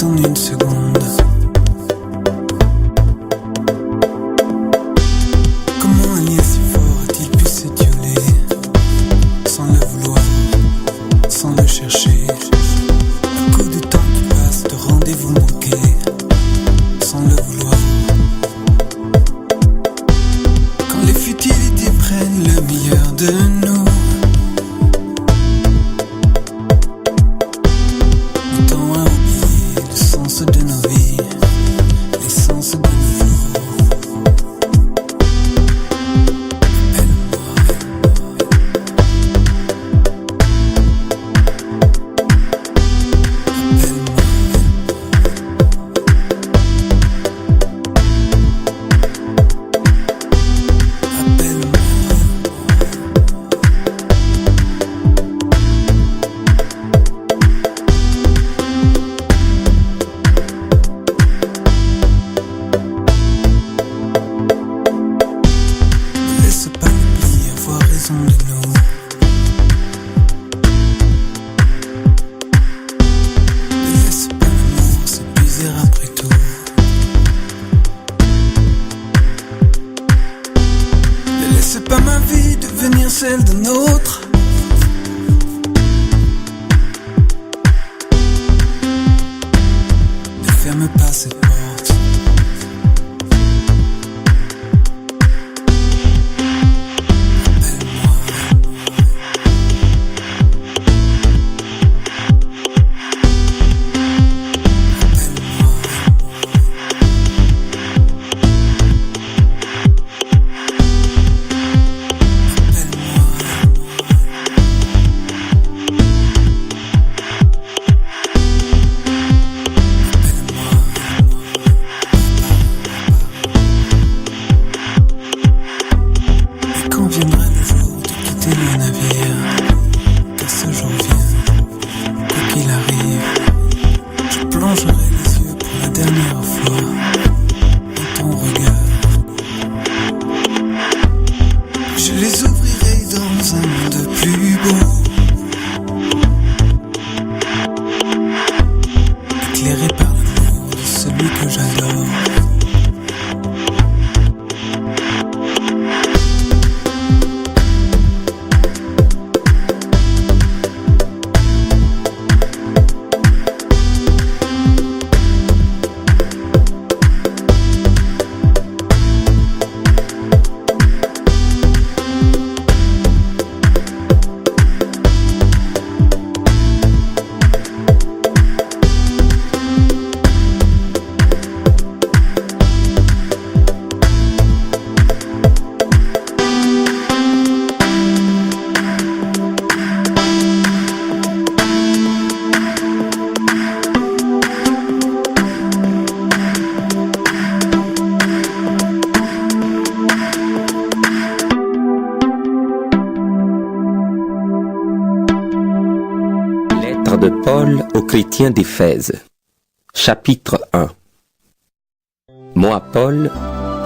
en une seconde. Comment un lien si fort a-t-il pu s'étioler sans le vouloir, sans le chercher? À coup de temps qui passe, de rendez-vous manqués, sans le vouloir. Quand les futilités prennent le meilleur de nous, le temps a oublié le sens de nos vies, l'essence de nos jours. Ne laisse pas l'oubli avoir raison de nous. Ne laisse pas l'amour s'épuiser après tout. Ne laisse pas ma vie devenir celle d'un autre. Ne ferme pas cette porte. Quand viendra le jour de quitter le navire, que ce jour vienne, quoi qu'il arrive, je plongerai les yeux pour la dernière fois dans ton regard. Je les ouvrirai dans un monde plus beau, éclairé par l'amour de celui que j'adore. De Paul aux chrétiens d'Éphèse. Chapitre 1. Moi, Paul,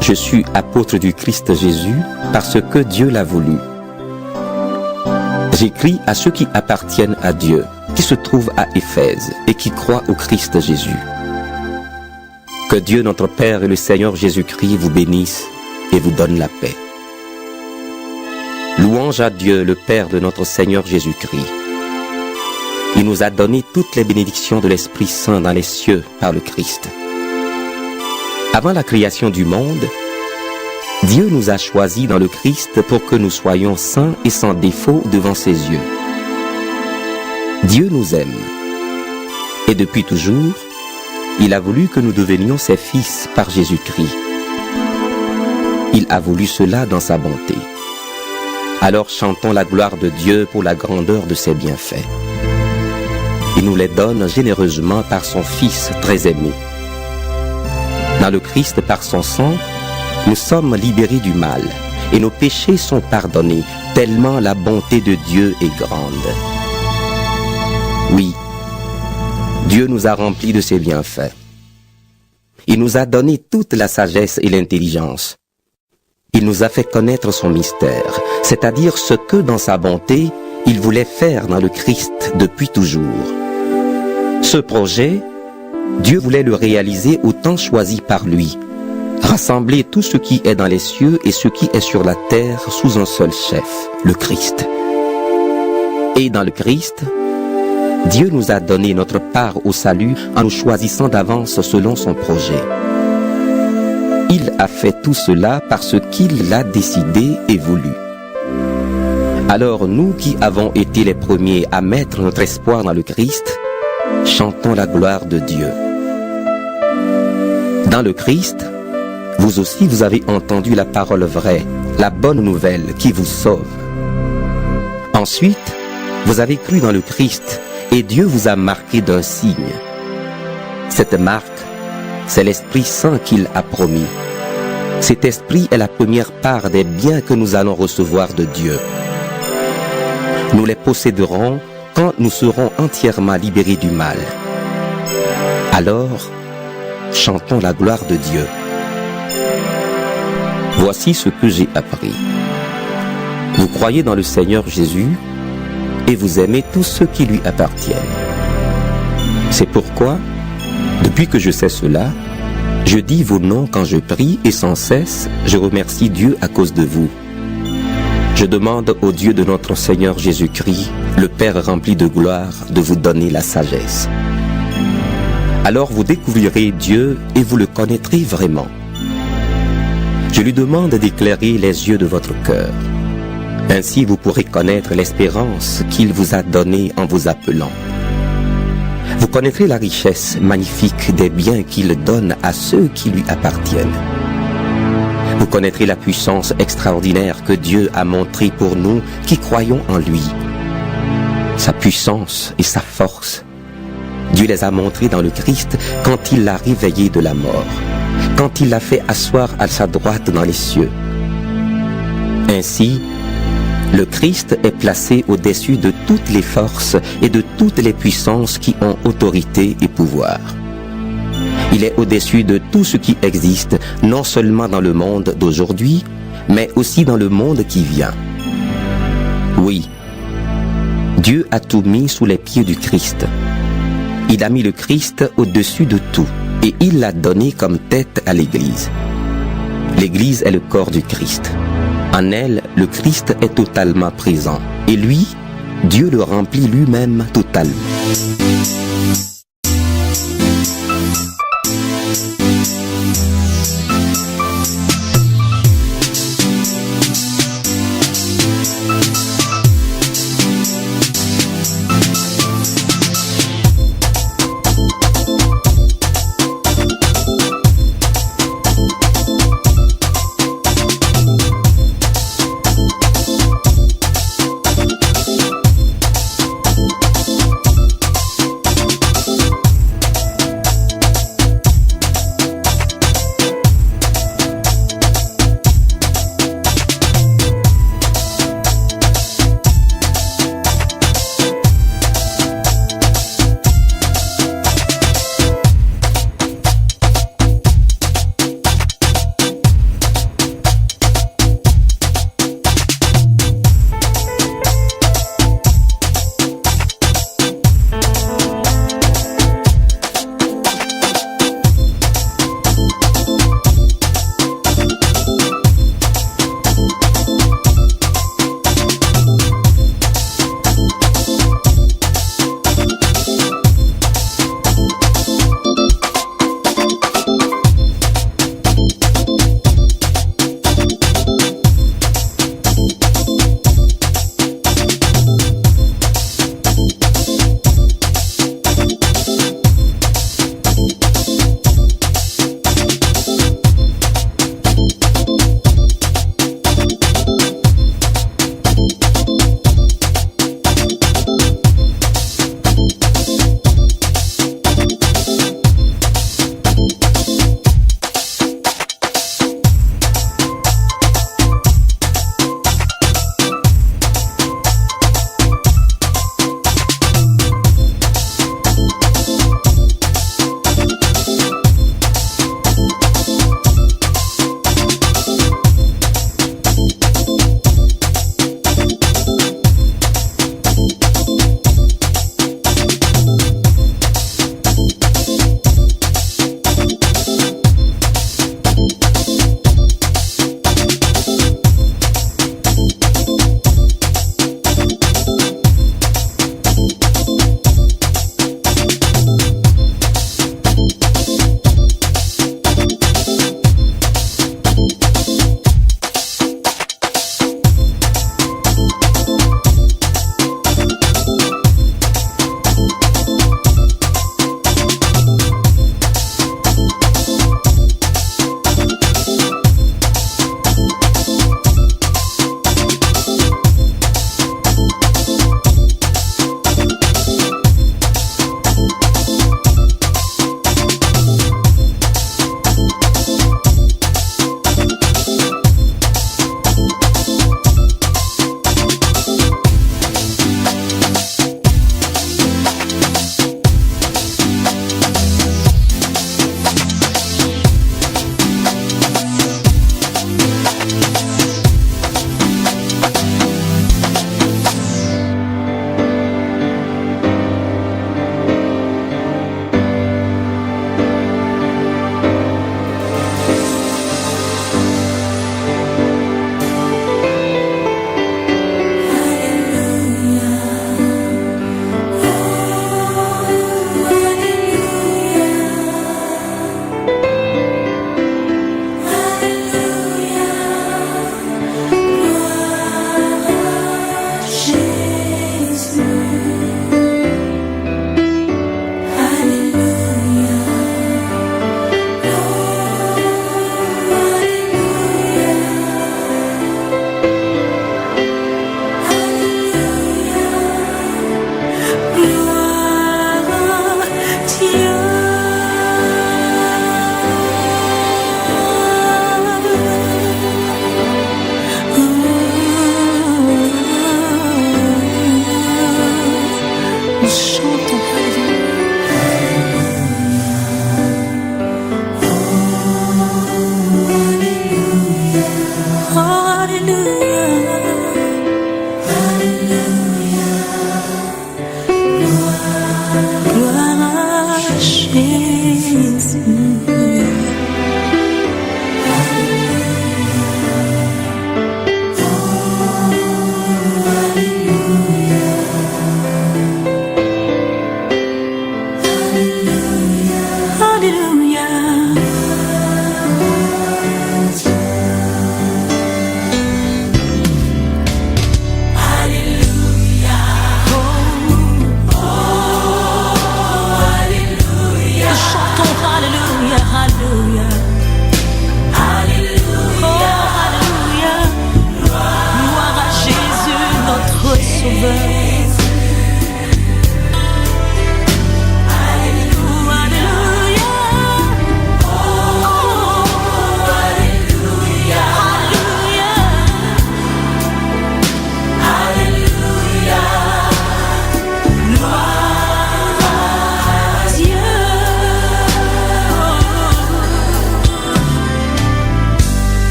je suis apôtre du Christ Jésus parce que Dieu l'a voulu. J'écris à ceux qui appartiennent à Dieu, qui se trouvent à Éphèse et qui croient au Christ Jésus. Que Dieu notre Père et le Seigneur Jésus-Christ vous bénissent et vous donne la paix. Louange à Dieu, le Père de notre Seigneur Jésus-Christ. Il nous a donné toutes les bénédictions de l'Esprit Saint dans les cieux par le Christ. Avant la création du monde, Dieu nous a choisis dans le Christ pour que nous soyons saints et sans défaut devant ses yeux. Dieu nous aime. Et depuis toujours, il a voulu que nous devenions ses fils par Jésus-Christ. Il a voulu cela dans sa bonté. Alors chantons la gloire de Dieu pour la grandeur de ses bienfaits. Il nous les donne généreusement par son Fils très aimé. Dans le Christ, par son sang, nous sommes libérés du mal et nos péchés sont pardonnés, tellement la bonté de Dieu est grande. Oui, Dieu nous a remplis de ses bienfaits. Il nous a donné toute la sagesse et l'intelligence. Il nous a fait connaître son mystère, c'est-à-dire ce que, dans sa bonté, il voulait faire dans le Christ depuis toujours. Ce projet, Dieu voulait le réaliser au temps choisi par lui, rassembler tout ce qui est dans les cieux et ce qui est sur la terre sous un seul chef, le Christ. Et dans le Christ, Dieu nous a donné notre part au salut en nous choisissant d'avance selon son projet. Il a fait tout cela parce qu'il l'a décidé et voulu. Alors nous qui avons été les premiers à mettre notre espoir dans le Christ, chantons la gloire de Dieu. Dans le Christ, vous aussi vous avez entendu la parole vraie, la bonne nouvelle qui vous sauve. Ensuite, vous avez cru dans le Christ et Dieu vous a marqué d'un signe. Cette marque, c'est l'Esprit Saint qu'il a promis. Cet Esprit est la première part des biens que nous allons recevoir de Dieu. Nous les posséderons quand nous serons entièrement libérés du mal. Alors, chantons la gloire de Dieu. Voici ce que j'ai appris. Vous croyez dans le Seigneur Jésus et vous aimez tous ceux qui lui appartiennent. C'est pourquoi, depuis que je sais cela, je dis vos noms quand je prie et sans cesse, je remercie Dieu à cause de vous. Je demande au Dieu de notre Seigneur Jésus-Christ, le Père rempli de gloire, de vous donner la sagesse. Alors vous découvrirez Dieu et vous le connaîtrez vraiment. Je lui demande d'éclairer les yeux de votre cœur. Ainsi vous pourrez connaître l'espérance qu'il vous a donnée en vous appelant. Vous connaîtrez la richesse magnifique des biens qu'il donne à ceux qui lui appartiennent. Vous connaîtrez la puissance extraordinaire que Dieu a montrée pour nous qui croyons en lui. Sa puissance et sa force. Dieu les a montrées dans le Christ quand il l'a réveillé de la mort, quand il l'a fait asseoir à sa droite dans les cieux. Ainsi, le Christ est placé au-dessus de toutes les forces et de toutes les puissances qui ont autorité et pouvoir. Il est au-dessus de tout ce qui existe, non seulement dans le monde d'aujourd'hui, mais aussi dans le monde qui vient. Oui, Dieu a tout mis sous les pieds du Christ. Il a mis le Christ au-dessus de tout et il l'a donné comme tête à l'Église. L'Église est le corps du Christ. En elle, le Christ est totalement présent et lui, Dieu le remplit lui-même totalement.